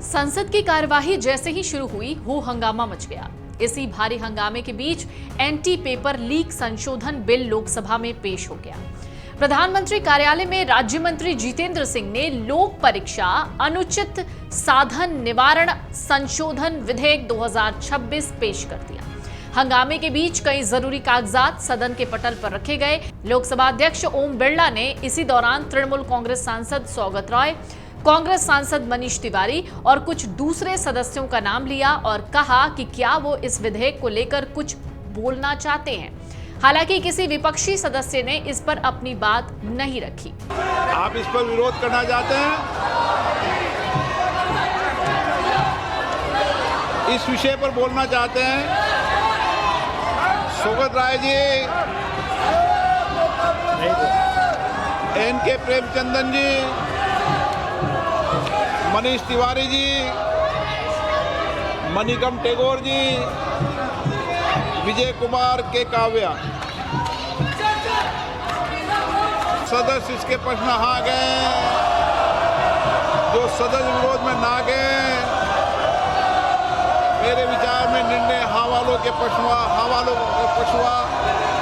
संसद की कार्यवाही जैसे ही शुरू हुई हो हंगामा मच गया। इसी भारी हंगामे के बीच एंटी पेपर लीक संशोधन बिल लोकसभा में पेश हो गया। प्रधानमंत्री कार्यालय में राज्य मंत्री जितेंद्र सिंह ने लोक परीक्षा अनुचित साधन निवारण संशोधन विधेयक 2026 पेश कर दिया। हंगामे के बीच कई जरूरी कागजात सदन के पटल पर रखे गए। लोकसभा अध्यक्ष ओम बिरला ने इसी दौरान तृणमूल कांग्रेस सांसद सौगत रॉय, कांग्रेस सांसद मनीष तिवारी और कुछ दूसरे सदस्यों का नाम लिया और कहा कि क्या वो इस विधेयक को लेकर कुछ बोलना चाहते हैं। हालांकि किसी विपक्षी सदस्य ने इस पर अपनी बात नहीं रखी। आप इस पर विरोध करना चाहते हैं? इस विषय पर बोलना चाहते हैं? सौगत राय जी, एन.के. प्रेमचंदन जी, मनीष तिवारी जी, मणिकम टेगोर जी, विजय कुमार के काव्या सदस्य इसके पक्ष में हाँ गए। जो सदस्य विरोध में ना गए, मेरे विचार में निर्णय हाँ वालों के पक्ष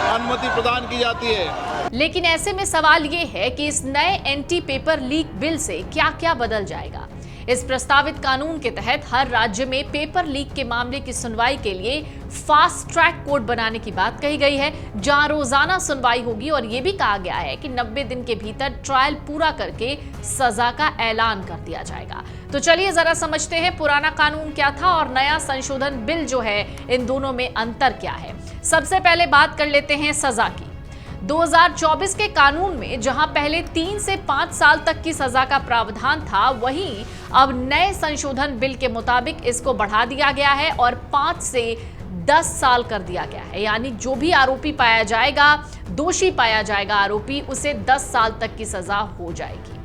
अनुमति प्रदान की जाती है। लेकिन ऐसे में सवाल ये है कि इस नए एंटी पेपर लीक बिल से क्या क्या बदल जाएगा। इस प्रस्तावित कानून के तहत हर राज्य में पेपर लीक के मामले की सुनवाई के लिए फास्ट ट्रैक कोर्ट बनाने की बात कही गई है, जहां रोजाना सुनवाई होगी और यह भी कहा गया है कि 90 दिन के भीतर ट्रायल पूरा करके सजा का ऐलान कर दिया जाएगा। तो चलिए जरा समझते हैं पुराना कानून क्या था और नया संशोधन बिल जो है, इन दोनों में अंतर क्या है। सबसे पहले बात कर लेते हैं सजा की। 2024 के कानून में जहां पहले 3 से 5 साल तक की सजा का प्रावधान था, वहीं अब नए संशोधन बिल के मुताबिक इसको बढ़ा दिया गया है और 5 से 10 साल कर दिया गया है। यानी जो भी आरोपी पाया जाएगा, दोषी पाया जाएगा आरोपी, उसे 10 साल तक की सजा हो जाएगी।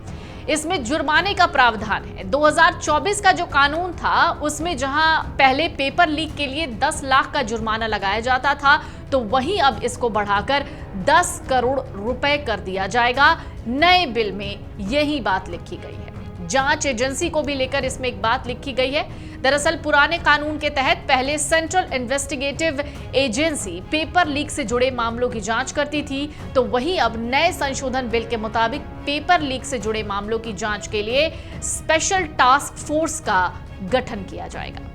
इसमें जुर्माने का प्रावधान है। 2024 का जो कानून था, उसमें जहां पहले पेपर लीक के लिए 10 लाख का जुर्माना लगाया जाता था, तो वहीं अब इसको बढ़ाकर 10 करोड़ रुपए कर दिया जाएगा। नए बिल में यही बात लिखी गई है। जांच एजेंसी को भी लेकर इसमें एक बात लिखी गई है। दरअसल पुराने कानून के तहत पहले central investigative agency paper leak से जुड़े मामलों की जांच करती थी, तो वहीं अब नए संशोधन बिल के मुताबिक पेपर लीक से जुड़े मामलों की जांच के लिए स्पेशल टास्क फोर्स का गठन किया जाएगा।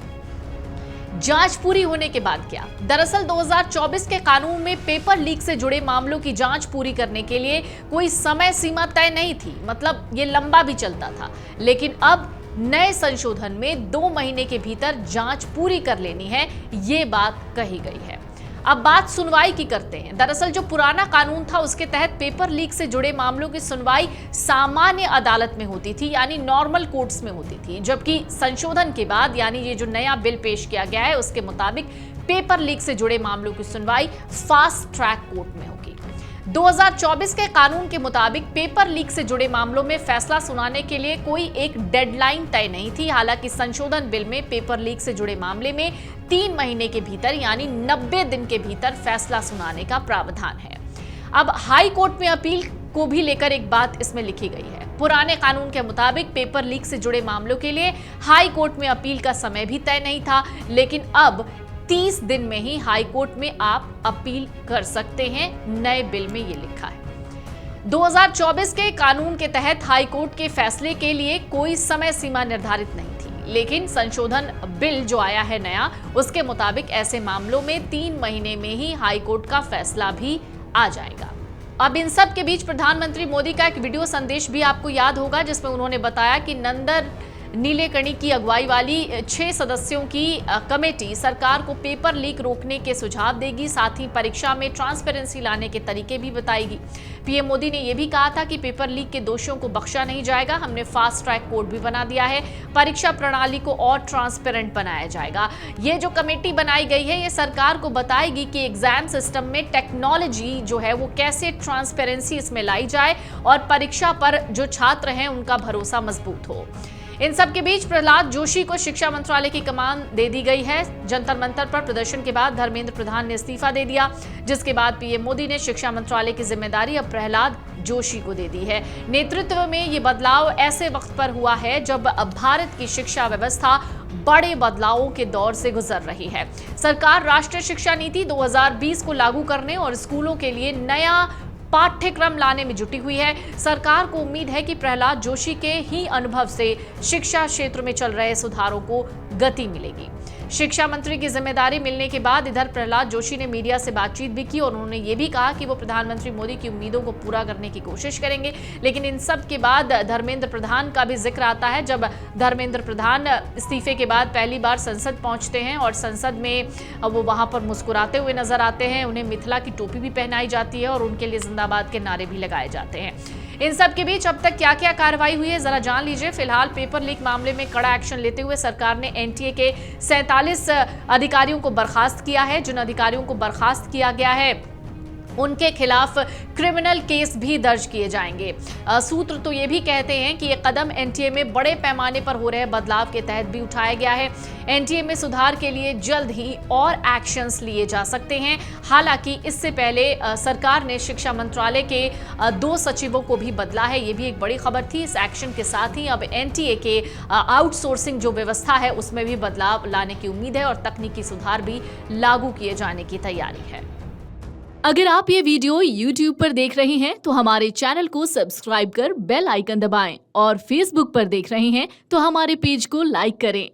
जांच पूरी होने के बाद क्या? दरअसल 2024 के कानून में पेपर लीक से जुड़े मामलों की जांच पूरी करने के लिए कोई समय सीमा तय नहीं थी, मतलब ये लंबा भी चलता था। लेकिन अब नए संशोधन में 2 महीने के भीतर जांच पूरी कर लेनी है, ये बात कही गई है। अब बात सुनवाई की करते हैं। दरअसल जो पुराना कानून था, उसके तहत पेपर लीक से जुड़े मामलों की सुनवाई सामान्य अदालत में होती थी, यानी नॉर्मल कोर्ट्स में होती थी, जबकि संशोधन के बाद यानी ये जो नया बिल पेश किया गया है, उसके मुताबिक पेपर लीक से जुड़े मामलों की सुनवाई फास्ट ट्रैक कोर्ट में होगी। 2024 के कानून के मुताबिक पेपर लीक से जुड़े मामलों में फैसला सुनाने के लिए कोई एक डेडलाइन तय नहीं थी। हालांकि संशोधन बिल में पेपर लीक से जुड़े मामले में 3 महीने के भीतर यानी 90 दिन के भीतर फैसला सुनाने का प्रावधान है। अब हाई कोर्ट में अपील को भी लेकर एक बात इसमें लिखी गई है। पुराने कानून के मुताबिक पेपर लीक से जुड़े मामलों के लिए हाई कोर्ट में अपील का समय भी तय नहीं था, लेकिन अब 30 दिन में ही हाई कोर्ट में आप अपील कर सकते हैं। नए बिल में ये लिखा है। 2024 के कानून के तहत हाई कोर्ट के फैसले के लिए कोई समय सीमा निर्धारित नहीं थी, लेकिन संशोधन बिल जो आया है नया, उसके मुताबिक ऐसे मामलों में 3 महीने में ही हाई कोर्ट का फैसला भी आ जाएगा। अब इन सब के बीच प्रधानमंत्री मोदी का एक वीडियो संदेश भी आपको याद होगा, जिसमें उन्होंने बताया कि नंदन नीलेकणी की अगुवाई वाली 6 सदस्यों की कमेटी सरकार को पेपर लीक रोकने के सुझाव देगी, साथ ही परीक्षा में ट्रांसपेरेंसी लाने के तरीके भी बताएगी। पीएम मोदी ने यह भी कहा था कि पेपर लीक के दोषियों को बख्शा नहीं जाएगा। हमने फास्ट ट्रैक कोर्ट भी बना दिया है। परीक्षा प्रणाली को और ट्रांसपेरेंट बनाया जाएगा। ये जो कमेटी बनाई गई है, ये सरकार को बताएगी कि एग्जाम सिस्टम में टेक्नोलॉजी जो है वो कैसे ट्रांसपेरेंसी इसमें लाई जाए और परीक्षा पर जो छात्र हैं उनका भरोसा मजबूत हो। इन सब के बीच प्रहलाद जोशी को शिक्षा मंत्रालय की कमान दे दी गई है। जंतर मंतर पर प्रदर्शन के बाद धर्मेंद्र प्रधान ने इस्तीफा दे दिया, जिसके बाद पीएम मोदी ने शिक्षा मंत्रालय की जिम्मेदारी अब प्रहलाद जोशी को दे दी है। नेतृत्व में ये बदलाव ऐसे वक्त पर हुआ है जब भारत की शिक्षा व्यवस्था बड़े बदलावों के दौर से गुजर रही है। सरकार राष्ट्रीय शिक्षा नीति 2020 को लागू करने और स्कूलों के लिए नया पाठ्यक्रम लाने में जुटी हुई है। सरकार को उम्मीद है कि प्रहलाद जोशी के ही अनुभव से शिक्षा क्षेत्र में चल रहे सुधारों को गति मिलेगी। शिक्षा मंत्री की जिम्मेदारी मिलने के बाद इधर प्रहलाद जोशी ने मीडिया से बातचीत भी की और उन्होंने ये भी कहा कि वो प्रधानमंत्री मोदी की उम्मीदों को पूरा करने की कोशिश करेंगे। लेकिन इन सब के बाद धर्मेंद्र प्रधान का भी जिक्र आता है। जब धर्मेंद्र प्रधान इस्तीफे के बाद पहली बार संसद पहुंचते हैं और संसद में वो वहां पर मुस्कुराते हुए नजर आते हैं। उन्हें मिथिला की टोपी भी पहनाई जाती है और उनके लिए जिंदाबाद के नारे भी लगाए जाते हैं। इन सब के बीच अब तक क्या क्या कार्रवाई हुई है जरा जान लीजिए। फिलहाल पेपर लीक मामले में कड़ा एक्शन लेते हुए सरकार ने एनटीए के 47 अधिकारियों को बर्खास्त किया है। जिन अधिकारियों को बर्खास्त किया गया है उनके खिलाफ क्रिमिनल केस भी दर्ज किए जाएंगे। सूत्र तो ये भी कहते हैं कि ये कदम एनटीए में बड़े पैमाने पर हो रहे बदलाव के तहत भी उठाया गया है। एनटीए में सुधार के लिए जल्द ही और एक्शंस लिए जा सकते हैं। हालांकि इससे पहले सरकार ने शिक्षा मंत्रालय के 2 सचिवों को भी बदला है। ये भी एक बड़ी खबर थी। इस एक्शन के साथ ही अब एनटीए के आउटसोर्सिंग जो व्यवस्था है उसमें भी बदलाव लाने की उम्मीद है और तकनीकी सुधार भी लागू किए जाने की तैयारी है। अगर आप ये वीडियो YouTube पर देख रहे हैं तो हमारे चैनल को सब्सक्राइब कर बेल आइकन दबाएं और Facebook पर देख रहे हैं तो हमारे पेज को लाइक करें।